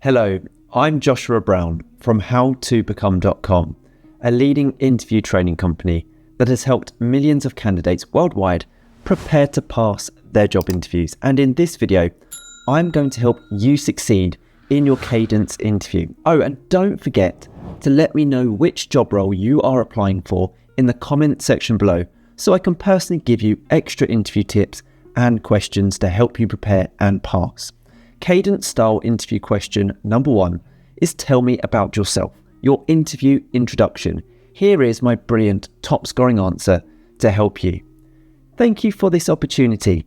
Hello, I'm Joshua Brown from howtobecome.com, a leading interview training company that has helped millions of candidates worldwide prepare to pass their job interviews. And in this video, I'm going to help you succeed in your Cadence interview. Oh, and don't forget to let me know which job role you are applying for in the comment section below, so I can personally give you extra interview tips and questions to help you prepare and pass. Cadence style interview question number 1 is tell me about yourself, your interview introduction. Here is my brilliant top scoring answer to help you. Thank you for this opportunity.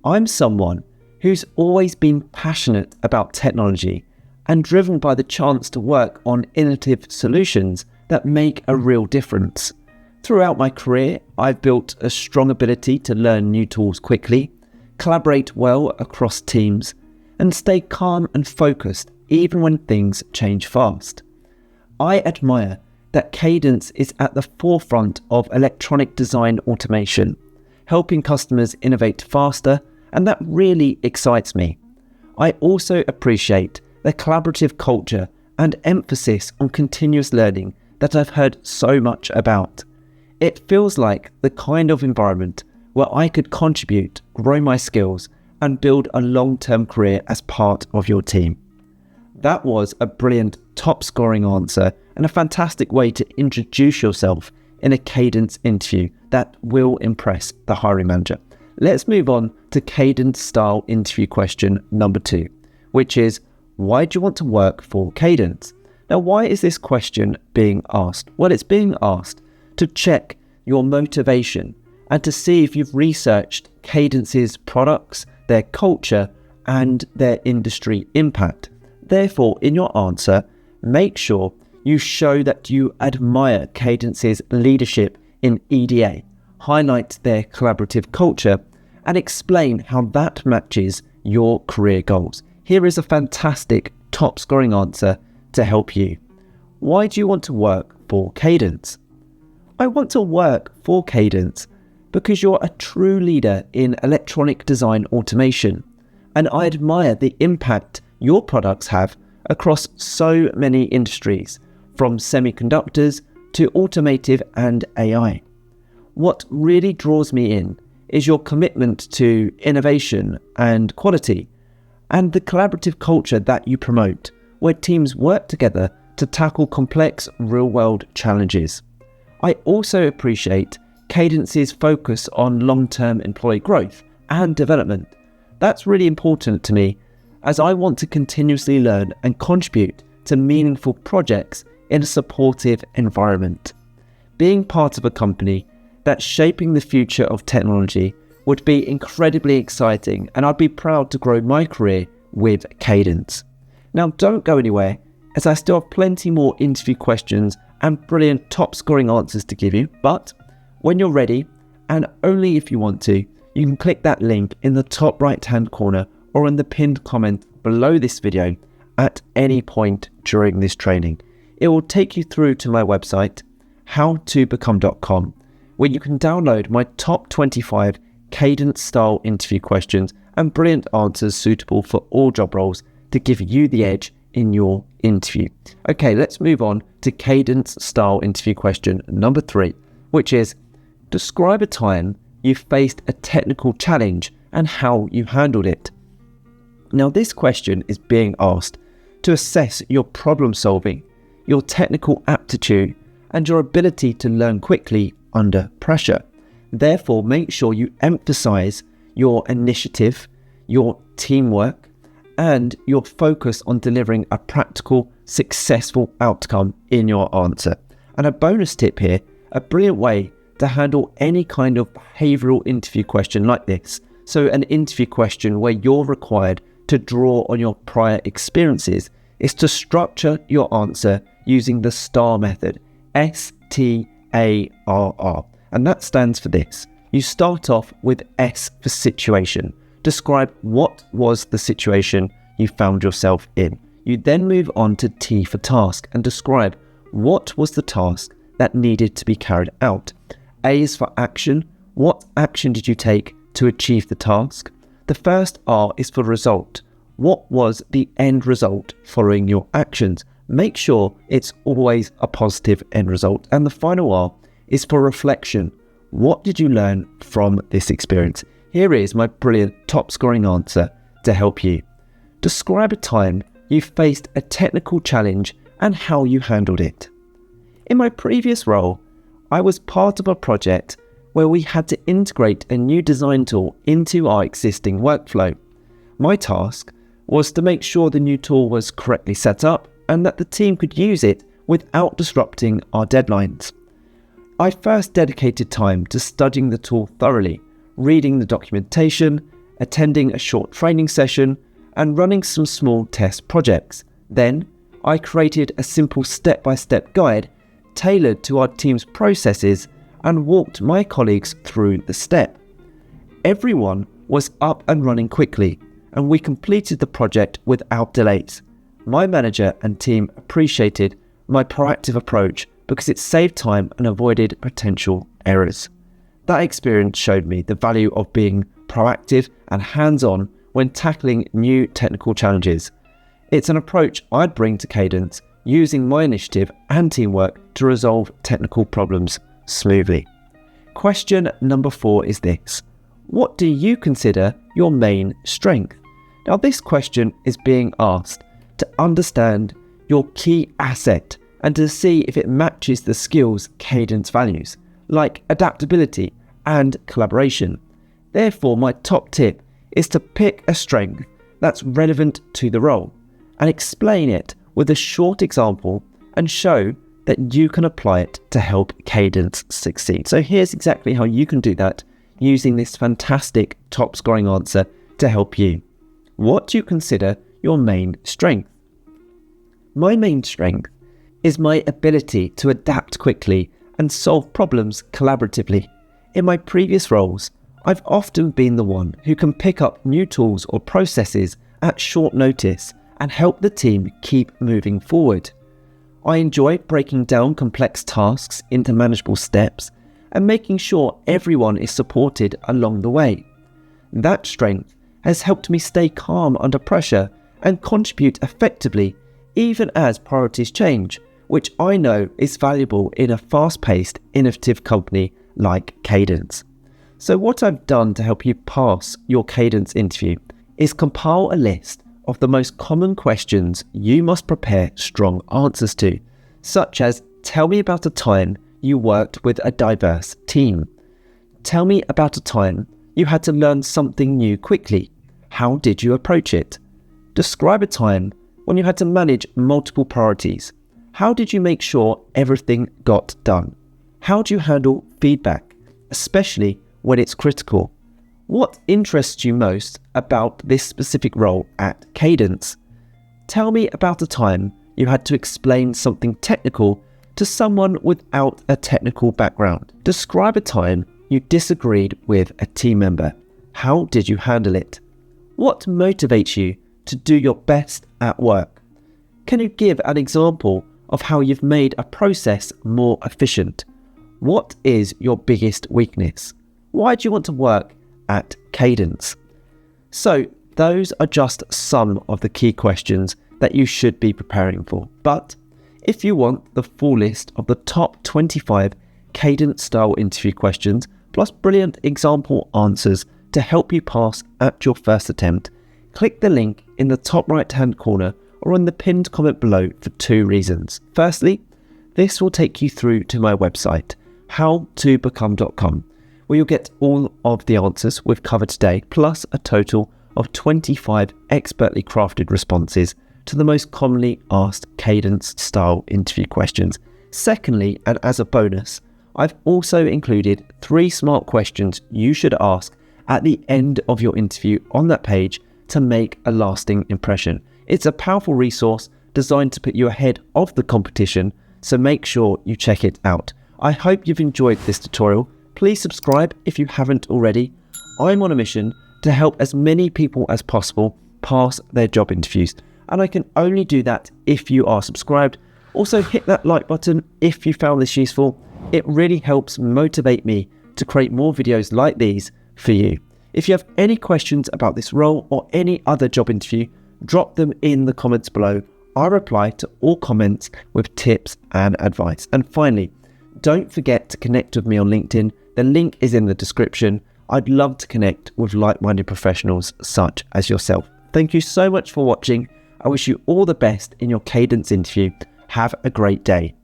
I'm someone who's always been passionate about technology and driven by the chance to work on innovative solutions that make a real difference. Throughout my career, I've built a strong ability to learn new tools quickly, collaborate well across teams, and stay calm and focused even when things change fast. I admire that Cadence is at the forefront of electronic design automation, helping customers innovate faster, and that really excites me. I also appreciate the collaborative culture and emphasis on continuous learning that I've heard so much about. It feels like the kind of environment where I could contribute, grow my skills, and build a long-term career as part of your team. That was a brilliant top scoring answer and a fantastic way to introduce yourself in a Cadence interview that will impress the hiring manager. Let's move on to Cadence style interview question number 2, which is, why do you want to work for Cadence? Now, why is this question being asked? Well, it's being asked to check your motivation and to see if you've researched Cadence's products, their culture, and their industry impact. Therefore, in your answer, make sure you show that you admire Cadence's leadership in EDA, highlight their collaborative culture, and explain how that matches your career goals. Here is a fantastic top scoring answer to help you. Why do you want to work for Cadence? I want to work for Cadence because you're a true leader in electronic design automation, and I admire the impact your products have across so many industries, from semiconductors to automotive and AI. What really draws me in is your commitment to innovation and quality, and the collaborative culture that you promote, where teams work together to tackle complex real-world challenges. I also appreciate Cadence's focus on long-term employee growth and development. That's really important to me, as I want to continuously learn and contribute to meaningful projects in a supportive environment. Being part of a company that's shaping the future of technology would be incredibly exciting, and I'd be proud to grow my career with Cadence. Now, don't go anywhere, as I still have plenty more interview questions and brilliant top scoring answers to give you, but when you're ready, and only if you want to, you can click that link in the top right hand corner or in the pinned comment below this video at any point during this training. It will take you through to my website, howtobecome.com, where you can download my top 25 Cadence style interview questions and brilliant answers suitable for all job roles to give you the edge in your interview. Okay, let's move on to Cadence style interview question number 3, which is, describe a time you faced a technical challenge and how you handled it. Now, this question is being asked to assess your problem solving, your technical aptitude, and your ability to learn quickly under pressure. Therefore, make sure you emphasize your initiative, your teamwork, and your focus on delivering a practical, successful outcome in your answer. And a bonus tip here, a brilliant way to handle any kind of behavioral interview question like this. So an interview question where you're required to draw on your prior experiences is to structure your answer using the STAR method, STARR. And that stands for this. You start off with S for situation. Describe what was the situation you found yourself in. You then move on to T for task and describe what was the task that needed to be carried out. A is for action. What action did you take to achieve the task? The first R is for result. What was the end result following your actions? Make sure it's always a positive end result. And the final R is for reflection. What did you learn from this experience? Here is my brilliant top scoring answer to help you. Describe a time you faced a technical challenge and how you handled it. In my previous role, I was part of a project where we had to integrate a new design tool into our existing workflow. My task was to make sure the new tool was correctly set up and that the team could use it without disrupting our deadlines. I first dedicated time to studying the tool thoroughly, reading the documentation, attending a short training session, and running some small test projects. Then, I created a simple step-by-step guide tailored to our team's processes and walked my colleagues through the step. Everyone was up and running quickly, and we completed the project without delays. My manager and team appreciated my proactive approach because it saved time and avoided potential errors. That experience showed me the value of being proactive and hands-on when tackling new technical challenges. It's an approach I'd bring to Cadence, using my initiative and teamwork to resolve technical problems smoothly. Question number 4 is this: what do you consider your main strength? Now, this question is being asked to understand your key asset and to see if it matches the skills Cadence values, like adaptability and collaboration. Therefore, my top tip is to pick a strength that's relevant to the role and explain it with a short example and show that you can apply it to help Cadence succeed. So here's exactly how you can do that using this fantastic top scoring answer to help you. What do you consider your main strength? My main strength is my ability to adapt quickly and solve problems collaboratively. In my previous roles, I've often been the one who can pick up new tools or processes at short notice and help the team keep moving forward. I enjoy breaking down complex tasks into manageable steps and making sure everyone is supported along the way. That strength has helped me stay calm under pressure and contribute effectively even as priorities change, which I know is valuable in a fast-paced, innovative company like Cadence. So what I've done to help you pass your Cadence interview is compile a list of the most common questions you must prepare strong answers to, such as: tell me about a time you worked with a diverse team. Tell me about a time you had to learn something new quickly. How did you approach it? Describe a time when you had to manage multiple priorities. How did you make sure everything got done? How do you handle feedback, especially when it's critical? What interests you most about this specific role at Cadence? Tell me about a time you had to explain something technical to someone without a technical background. Describe a time you disagreed with a team member. How did you handle it? What motivates you to do your best at work? Can you give an example of how you've made a process more efficient? What is your biggest weakness? Why do you want to work at Cadence? So those are just some of the key questions that you should be preparing for. But if you want the full list of the top 25 Cadence style interview questions, plus brilliant example answers to help you pass at your first attempt, click the link in the top right hand corner or on the pinned comment below for 2 reasons. Firstly, this will take you through to my website, howtobecome.com, where you'll get all of the answers we've covered today, plus a total of 25 expertly crafted responses to the most commonly asked Cadence style interview questions. Secondly, and as a bonus, I've also included 3 smart questions you should ask at the end of your interview on that page to make a lasting impression. It's a powerful resource designed to put you ahead of the competition, so make sure you check it out. I hope you've enjoyed this tutorial. Please subscribe if you haven't already. I'm on a mission to help as many people as possible pass their job interviews, and I can only do that if you are subscribed. Also, hit that like button if you found this useful. It really helps motivate me to create more videos like these for you. If you have any questions about this role or any other job interview, drop them in the comments below. I reply to all comments with tips and advice. And finally, don't forget to connect with me on LinkedIn. The link is in the description. I'd love to connect with like-minded professionals such as yourself. Thank you so much for watching. I wish you all the best in your Cadence interview. Have a great day.